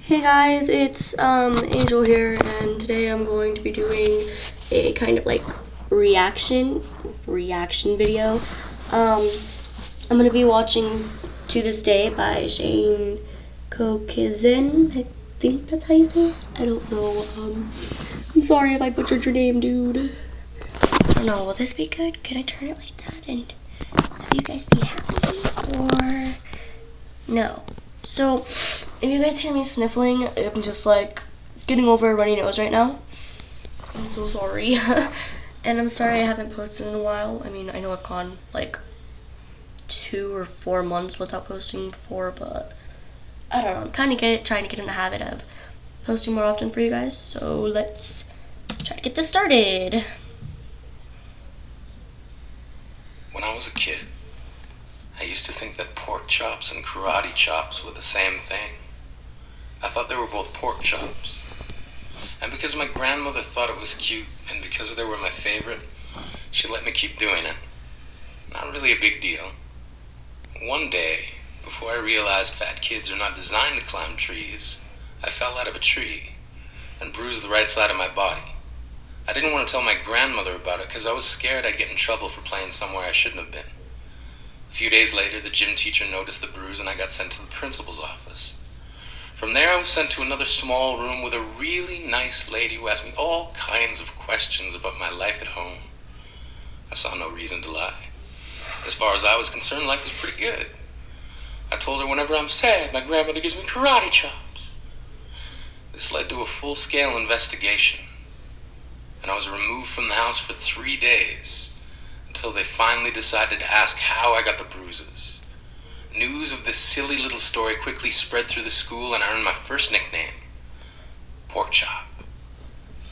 Hey guys, it's Angel here, and today I'm going to be doing a kind of like reaction video. I'm gonna be watching To This Day by Shane Koyczan. I think that's how you say it. I don't know. I'm sorry if I butchered your name, dude. I don't know. Will this be good? Can I turn it like that and have you guys be happy or no? So, if you guys hear me sniffling, I'm just like getting over a runny nose right now. I'm so sorry. And I'm sorry I haven't posted in a while. I mean, I know I've gone like 2 or 4 months without posting before, but I don't know. I'm kind of trying to get in the habit of posting more often for you guys. So, let's try to get this started. When I was a kid, I used to think that pork chops and karate chops were the same thing. I thought they were both pork chops. And because my grandmother thought it was cute, and because they were my favorite, she let me keep doing it. Not really a big deal. One day, before I realized fat kids are not designed to climb trees, I fell out of a tree and bruised the right side of my body. I didn't want to tell my grandmother about it because I was scared I'd get in trouble for playing somewhere I shouldn't have been. A few days later, the gym teacher noticed the bruise and I got sent to the principal's office. From there, I was sent to another small room with a really nice lady who asked me all kinds of questions about my life at home. I saw no reason to lie. As far as I was concerned, life was pretty good. I told her whenever I'm sad, my grandmother gives me karate chops. This led to a full-scale investigation, and I was removed from the house for 3 days. Until they finally decided to ask how I got the bruises. News of this silly little story quickly spread through the school and I earned my first nickname, Pork Chop.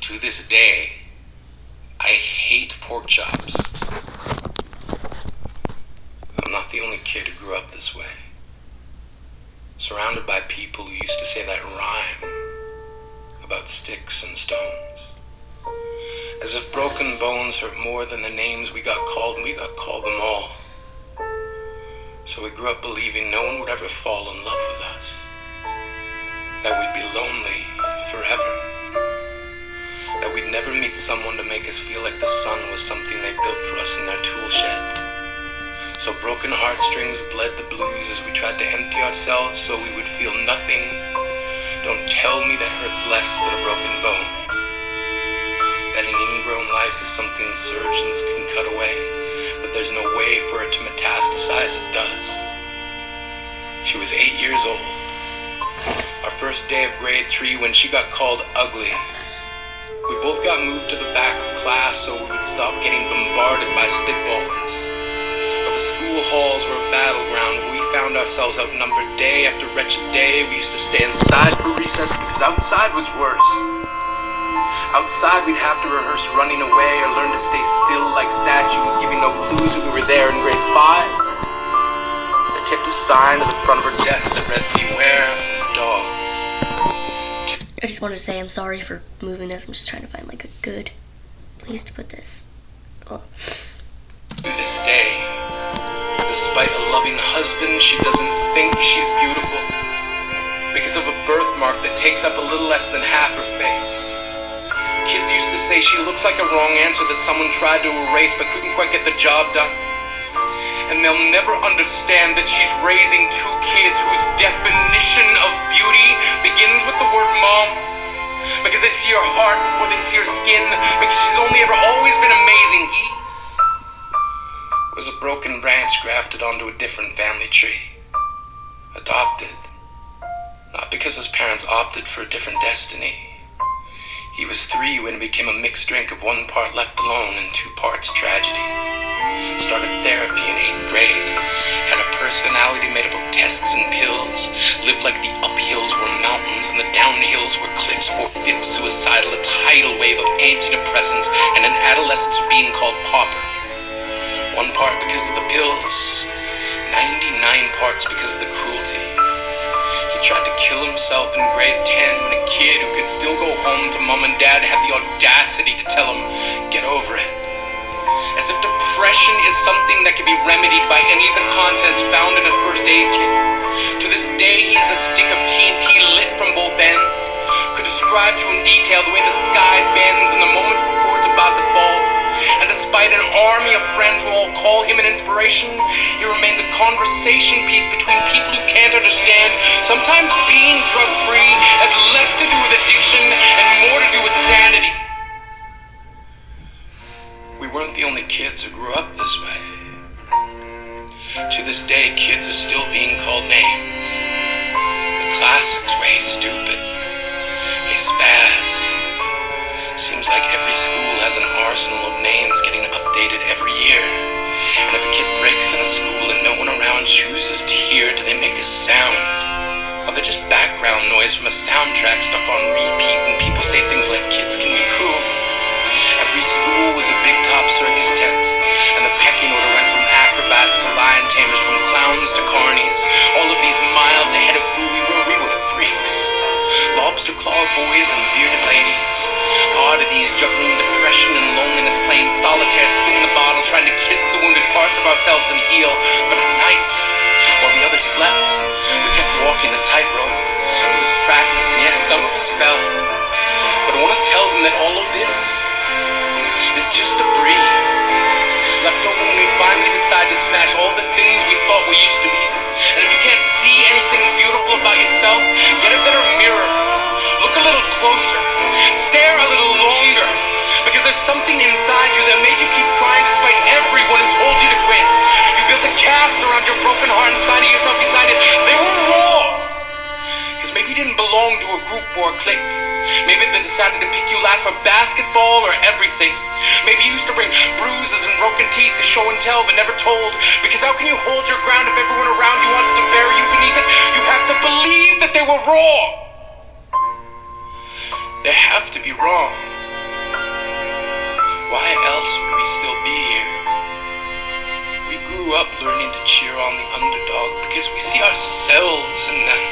To this day, I hate pork chops. I'm not the only kid who grew up this way. Surrounded by people who used to say that rhyme about sticks and stones. As if broken bones hurt more than the names we got called, and we got called them all. So we grew up believing no one would ever fall in love with us. That we'd be lonely forever. That we'd never meet someone to make us feel like the sun was something they built for us in their tool shed. So broken heartstrings bled the blues as we tried to empty ourselves so we would feel nothing. Don't tell me that hurts less than a broken bone. That an ingrown life is something surgeons can cut away, but there's no way for it to metastasize. It does. She was 8 years old. Our first day of grade 3 when she got called ugly. We both got moved to the back of class so we would stop getting bombarded by spitballs. But the school halls were a battleground where we found ourselves outnumbered day after wretched day. We used to stay inside for recess because outside was worse. Outside, we'd have to rehearse running away or learn to stay still like statues, giving no clues that we were there in grade 5. They tipped a sign to the front of her desk that read, "Beware of dog." I just want to say I'm sorry for moving this. I'm just trying to find like a good place to put this. Oh. To this day, despite a loving husband, she doesn't think she's beautiful because of a birthmark that takes up a little less than half her face. Kids used to say she looks like a wrong answer that someone tried to erase but couldn't quite get the job done. And they'll never understand that she's raising 2 kids whose definition of beauty begins with the word mom. Because they see her heart before they see her skin. Because she's only ever always been amazing. He was a broken branch grafted onto a different family tree. Adopted. Not because his parents opted for a different destiny. He was 3 when it became a mixed drink of 1 part left alone and 2 parts tragedy. Started therapy in 8th grade. Had a personality made up of tests and pills. Lived like the uphills were mountains and the downhills were cliffs. 4/5 suicidal, a tidal wave of antidepressants, and an adolescence being called pauper. 1 part because of the pills. 99 parts because of the cruelty. Tried to kill himself in grade 10 when a kid who could still go home to mom and dad had the audacity to tell him, "Get over it." As if depression is something that can be remedied by any of the contents found in a first aid kit. To this day, he's a stick of TNT lit from both ends. tale, the way the sky bends in the moment before it's about to fall. And despite an army of friends who all call him an inspiration, he remains a conversation piece between people who can't understand. Sometimes being drug-free has less to do with addiction and more to do with sanity. We weren't the only kids who grew up this way. To this day, kids are still being called names. The classics were, "Hey stupid," "Hey spaz." Seems like every school has an arsenal of names getting updated every year. And if a kid breaks in a school and no one around chooses to hear, do they make a sound? Or they're just background noise from a soundtrack stuck on repeat when people say things like kids can be cruel? Every school was a big top circus tent, and the pecking order went from acrobats to lion tamers, from clowns to carnies. All of these miles ahead of who we were freaks. Lobster claw boys and bearded ladies. Oddities juggling depression and loneliness, playing solitaire, spinning the bottle, trying to kiss the wounded parts of ourselves and heal. But at night, while the others slept, we kept walking the tightrope. It was practice, and yes, some of us fell. But I want to tell them that all of this is just debris left over when we finally decide to smash all the things we thought we used to be. And if you can't see anything beautiful about yourself, get a better mirror. Look a little closer. Stare a little longer. Because there's something inside you that made you keep trying despite everyone who told you to quit. You built a cast around your broken heart inside of yourself. You decided they were raw. Because maybe you didn't belong to a group or a clique. Maybe they decided to pick you last for basketball or everything. Maybe you used to bring bruises and broken teeth to show and tell but never told. Because how can you hold your ground if everyone around you wants to bury you beneath it? You have to believe that they were raw. They have to be wrong. Why else would we still be here? We grew up learning to cheer on the underdog because we see ourselves in them.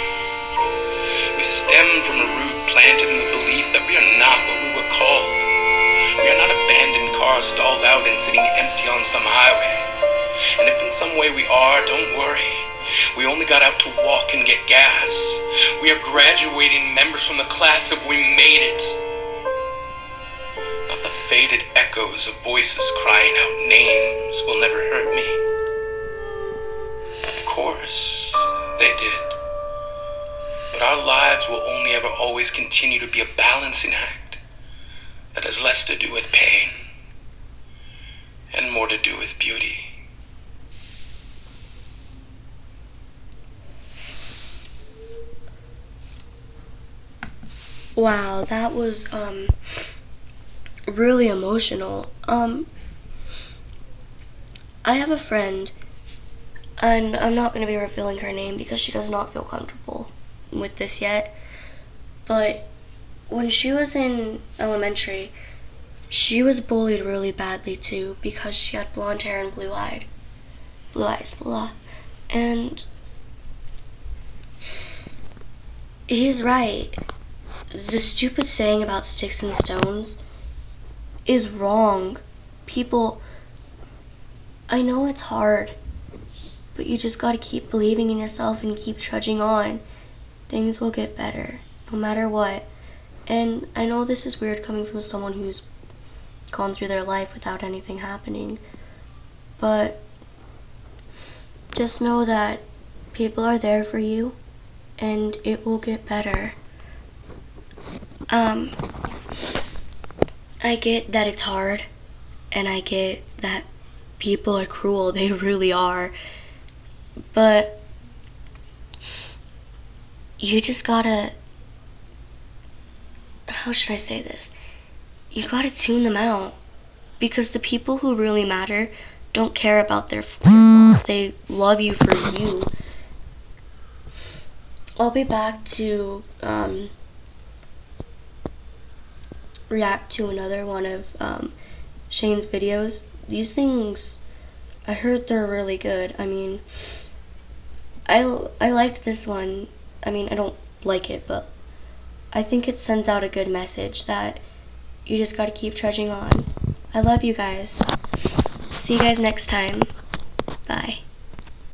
We stem from a root planted in the belief that we are not what we were called. We are not abandoned cars stalled out and sitting empty on some highway. And if in some way we are, don't worry. We only got out to walk and get gas. We are graduating members from the class of We Made It. Not the faded echoes of voices crying out names will never hurt me. Of course, they did. But our lives will only ever always continue to be a balancing act that has less to do with pain and more to do with beauty. Wow, that was really emotional. I have a friend, and I'm not going to be revealing her name because she does not feel comfortable with this yet, but when she was in elementary, she was bullied really badly too because she had blonde hair and blue eyes, blah. And he's right. The stupid saying about sticks and stones is wrong. People, I know it's hard, but you just gotta keep believing in yourself and keep trudging on. Things will get better, no matter what. And I know this is weird coming from someone who's gone through their life without anything happening, but just know that people are there for you, and it will get better. I get that it's hard, and I get that people are cruel, they really are, but you just gotta, how should I say this? You gotta tune them out, because the people who really matter don't care about their flaws, they love you for you. I'll be back to react to another one of Shane's videos. These things, I heard they're really good. I mean, I liked this one. I mean, I don't like it, but I think it sends out a good message that you just gotta keep trudging on. I love you guys. See you guys next time. Bye.